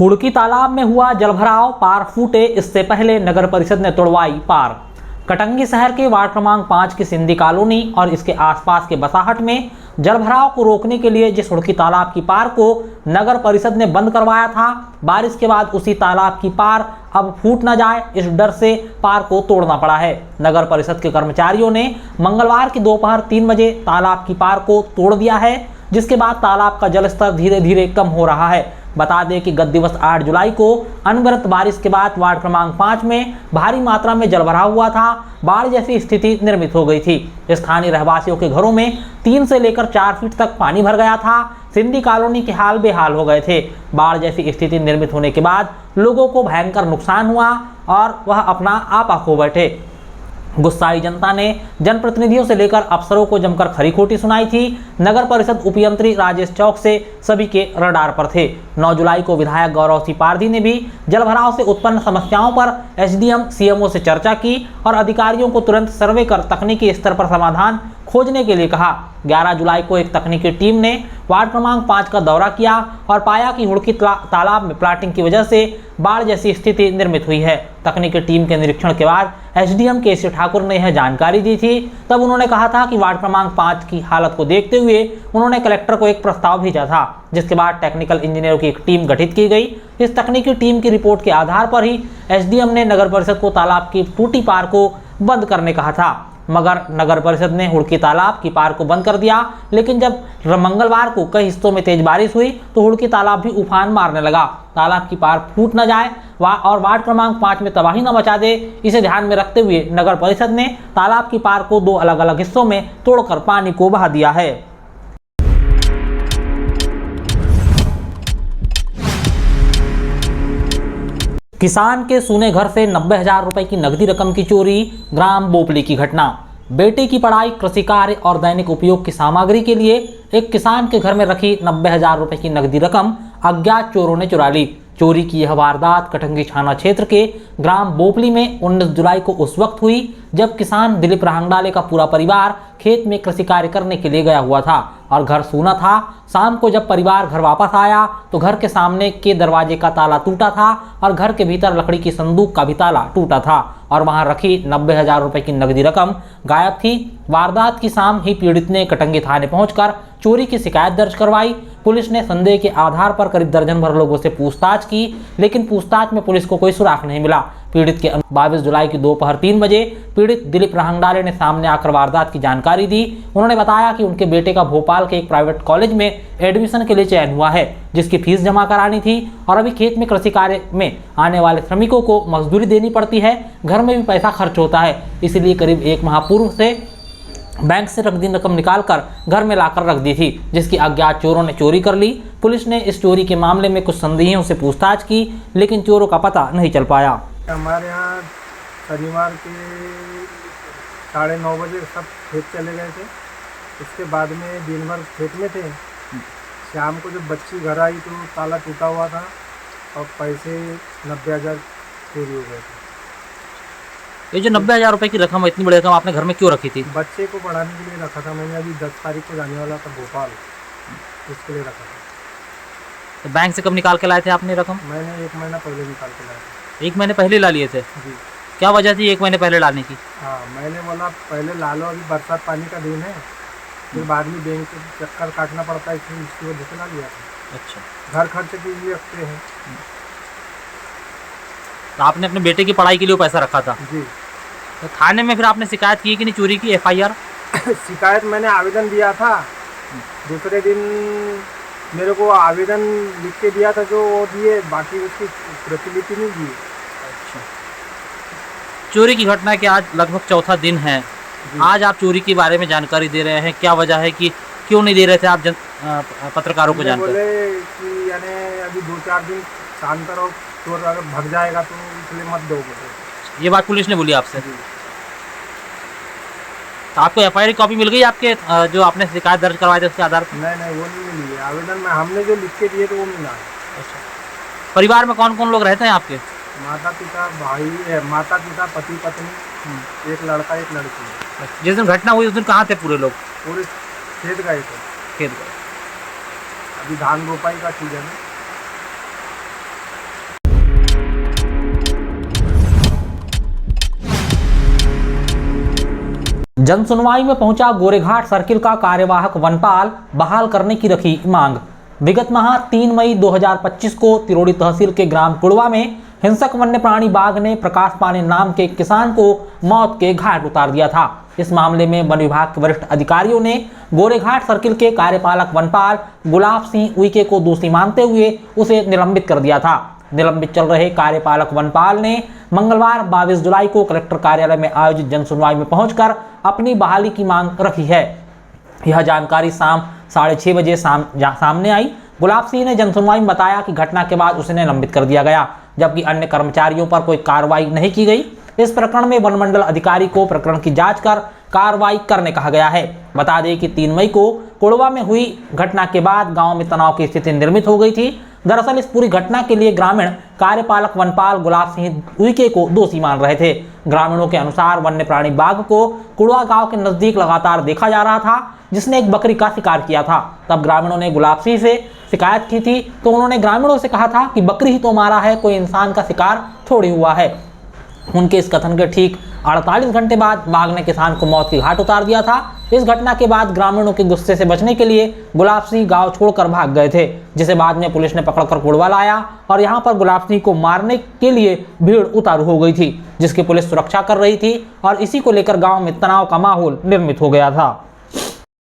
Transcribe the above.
हुड़की तालाब में हुआ जलभराव, पार फूटे, इससे पहले नगर परिषद ने तोड़वाई पार। कटंगी शहर के वार्ड क्रमांक 5 की सिंधी कॉलोनी और इसके आसपास के बसाहट में जलभराव को रोकने के लिए जिस हुड़की तालाब की पार को नगर परिषद ने बंद करवाया था, बारिश के बाद उसी तालाब की पार अब फूट न जाए, इस डर से पार को तोड़ना पड़ा है। नगर परिषद के कर्मचारियों ने मंगलवार की दोपहर 3 बजे तालाब की पार को तोड़ दिया है, जिसके बाद तालाब का जलस्तर धीरे धीरे कम हो रहा है। बता दें कि गत दिवस 8 जुलाई को अनवरत बारिश के बाद वार्ड क्रमांक 5 में भारी मात्रा में जलभराव हुआ था। बाढ़ जैसी स्थिति निर्मित हो गई थी। स्थानीय रहवासियों के घरों में 3 से लेकर 4 फीट तक पानी भर गया था। सिंधी कॉलोनी के हाल बेहाल हो गए थे। बाढ़ जैसी स्थिति निर्मित होने के बाद लोगों को भयंकर नुकसान हुआ और वह अपना आपा खो बैठे। गुस्साई जनता ने जनप्रतिनिधियों से लेकर अफसरों को जमकर खरी खोटी सुनाई थी। नगर परिषद उपयंत्री राजेश चौक से सभी के रडार पर थे। 9 जुलाई को विधायक गौरव सिंह पारधी ने भी जलभराव से उत्पन्न समस्याओं पर एसडीएम सीएमओ से चर्चा की और अधिकारियों को तुरंत सर्वे कर तकनीकी स्तर पर समाधान खोजने के लिए कहा। 11 जुलाई को एक तकनीकी टीम ने वार्ड क्रमांक 5 का दौरा किया और पाया कि हुड़की तालाब में प्लाटिंग की वजह से बाढ़ जैसी स्थिति निर्मित हुई है। तकनीकी टीम के निरीक्षण के बाद एसडीएम केसी ठाकुर ने यह जानकारी दी थी। तब उन्होंने कहा था कि वार्ड क्रमांक 5 की हालत को देखते हुए उन्होंने कलेक्टर को एक प्रस्ताव भेजा था, जिसके बाद टेक्निकल इंजीनियरों की एक टीम गठित की गई। इस तकनीकी टीम की रिपोर्ट के आधार पर ही एसडीएम ने नगर परिषद को तालाब की टूटी पार को बंद करने कहा था, मगर नगर परिषद ने हुड़की तालाब की पार को बंद कर दिया। लेकिन जब मंगलवार को कई हिस्सों में तेज बारिश हुई तो हुड़की तालाब भी उफान मारने लगा। तालाब की पार फूट न जाए और वार्ड क्रमांक 5 में तबाही न मचा दे, इसे ध्यान में रखते हुए नगर परिषद ने तालाब की पार को 2 अलग अलग हिस्सों में तोड़कर पानी को बहा दिया है। किसान के सूने घर से 90,000 रुपए की नकदी रकम की चोरी, ग्राम बोपली की घटना। बेटे की पढ़ाई, कृषि कार्य और दैनिक उपयोग की सामग्री के लिए एक किसान के घर में रखी 90,000 रुपए की नकदी रकम अज्ञात चोरों ने चुरा ली। चोरी की यह वारदात कटंगी थाना क्षेत्र के ग्राम बोपली में 19 जुलाई को उस वक्त हुई जब किसान दिलीप राहंगडाले का पूरा परिवार खेत में कृषि कार्य करने के लिए गया हुआ था और घर सूना था। शाम को जब परिवार घर वापस आया तो घर के सामने के दरवाजे का ताला टूटा था और घर के भीतर लकड़ी की संदूक का भी ताला टूटा था और वहां रखी 90,000 रुपए की नकदी रकम गायब थी। वारदात की शाम ही पीड़ित ने कटंगी थाने पहुंचकर चोरी की शिकायत दर्ज करवाई। पुलिस ने संदेह के आधार पर करीब दर्जन भर लोगों से पूछताछ की, लेकिन पूछताछ में पुलिस को कोई सुराग नहीं मिला। पीड़ित के 22 जुलाई की दोपहर 3 बजे पीड़ित दिलीप राहंगडाले ने सामने आकर वारदात की जानकारी दी। उन्होंने बताया कि उनके बेटे का भोपाल के एक प्राइवेट कॉलेज में एडमिशन के लिए चयन हुआ है, जिसकी फीस जमा करानी थी और अभी खेत में कृषि कार्य में आने वाले श्रमिकों को मजदूरी देनी पड़ती है। घर में भी पैसा खर्च होता है, इसलिए करीब 1 माह पूर्व से बैंक से नकदी रकम निकालकर घर में लाकर रख दी थी, जिसकी अज्ञात चोरों ने चोरी कर ली। पुलिस ने इस चोरी के मामले में कुछ संदेहियों से पूछताछ की, लेकिन चोरों का पता नहीं चल पाया। हमारे यहाँ शनिवार के 9:30 बजे सब खेत चले गए थे। उसके बाद में दिन भर खेत में थे। शाम को जब बच्ची घर आई तो ताला टूटा हुआ था और पैसे 90,000 चोरी हो गए थे। ये जो 90,000 रुपए की रकम, इतनी बड़ी रकम आपने घर में क्यों रखी थी? बच्चे को पढ़ाने के लिए रखा था मैंने। अभी 10 तारीख को जाने वाला था भोपाल, इसके लिए रखा था। तो बैंक से कब निकाल के लाए थे आपने रकम? मैंने 1 महीना पहले निकाल के लाया था। 1 महीने पहले ला लिए थे जी। क्या वजह थी 1 महीने पहले लाने की? हाँ, मैंने बोला पहले ला लो, अभी बरसात पानी का दिन है, फिर बाद में बैंक के चक्कर काटना पड़ता है, इसलिए इसकी वजह से ला लिया था। अच्छा, घर खर्च के लिए रखते हैं। तो आपने अपने बेटे की पढ़ाई के लिए पैसा रखा था? जी। तो थाने में फिर आपने शिकायत की कि नहीं चोरी की, FIR? शिकायत मैंने आवेदन दिया था। दूसरे दिन मेरे को आवेदन लिख के दिया था जो वो दिए, बाकी उसकी प्रतिलिपि नहीं दी। अच्छा, चोरी की घटना के आज लगभग 4था दिन है। आज आप चोरी के बारे में जानकारी दे रहे हैं, क्या वजह है कि क्यों नहीं दे रहे थे आप पत्रकारों को जानकारी? बोले कि यानी अभी 2-4 दिन शांत रहो, चोर अगर भाग जाएगा तो इसलिए मत दो बोले। ये बात पुलिस ने बोली आपसे? तो आपको FIR की कॉपी मिल गई आपके जो आपने शिकायत दर्ज करवाए थे उसके आधार पर? नहीं, वो नहीं मिली है। आवेदन में हमने जो लिख के दिए तो वो मिला। अच्छा, परिवार में कौन कौन लोग रहते हैं आपके? माता पिता, पति पत्नी, एक लड़का एक लड़की। जिस दिन घटना हुई उस दिन कहाँ थे पूरे लोग? पूरे खेत गए थे। खेत गए। अभी धान रोपाई का सीजन है। जन सुनवाई में पहुंचा गोरेघाट सर्किल का कार्यवाहक वनपाल, बहाल करने की रखी मांग। विगत माह 3 मई 2025 को तिरोड़ी तहसील के ग्राम कुड़वा में हिंसक वन्य प्राणी बाघ ने प्रकाश पानी नाम के किसान को मौत के घाट उतार दिया था। इस मामले में वन विभाग के वरिष्ठ अधिकारियों ने गोरेघाट सर्किल के कार्यपालक वनपाल गुलाब सिंह उइके को दोषी मानते हुए उसे निलंबित कर दिया था। निलंबित चल रहे कार्यपालक वनपाल ने मंगलवार 22 जुलाई को कलेक्टर कार्यालय में आयोजित जनसुनवाई में पहुंचकर अपनी बहाली की मांग रखी है। यह जानकारी शाम 6:30 बजे सामने आई। गुलाब सिंह ने जनसुनवाई में बताया कि घटना के बाद उसे निलंबित कर दिया गया, जबकि अन्य कर्मचारियों पर कोई कार्रवाई नहीं की गई। इस प्रकरण में वन मंडल अधिकारी को प्रकरण की जांच कर कार्रवाई करने कहा गया है। बता दें कि 3 मई को कुड़वा में हुई घटना के बाद गांव में तनाव की स्थिति निर्मित हो गई थी। दरअसल इस पूरी घटना के लिए ग्रामीण कार्यपालक वनपाल गुलाब सिंह उइके को दोषी मान रहे थे। ग्रामीणों के अनुसार वन्य प्राणी बाघ को कुड़वा गांव के नजदीक लगातार देखा जा रहा था, जिसने एक बकरी का शिकार किया था। तब ग्रामीणों ने गुलाब सिंह से शिकायत की थी, तो उन्होंने ग्रामीणों से कहा था कि बकरी ही तो मारा है, कोई इंसान का शिकार थोड़ी हुआ है। उनके इस कथन के ठीक 48 घंटे बाद बाघ ने किसान को मौत की घाट उतार दिया था। इस घटना के बाद ग्रामीणों के गुस्से से बचने के लिए गुलाब सिंह गांव छोड़कर भाग गए थे, जिसे बाद में पुलिस ने पकड़कर कुड़वा लाया और यहां पर गुलाब सिंह को मारने के लिए भीड़ उतारू हो गई थी, जिसकी पुलिस सुरक्षा कर रही थी और इसी को लेकर गांव में तनाव का माहौल निर्मित हो गया था।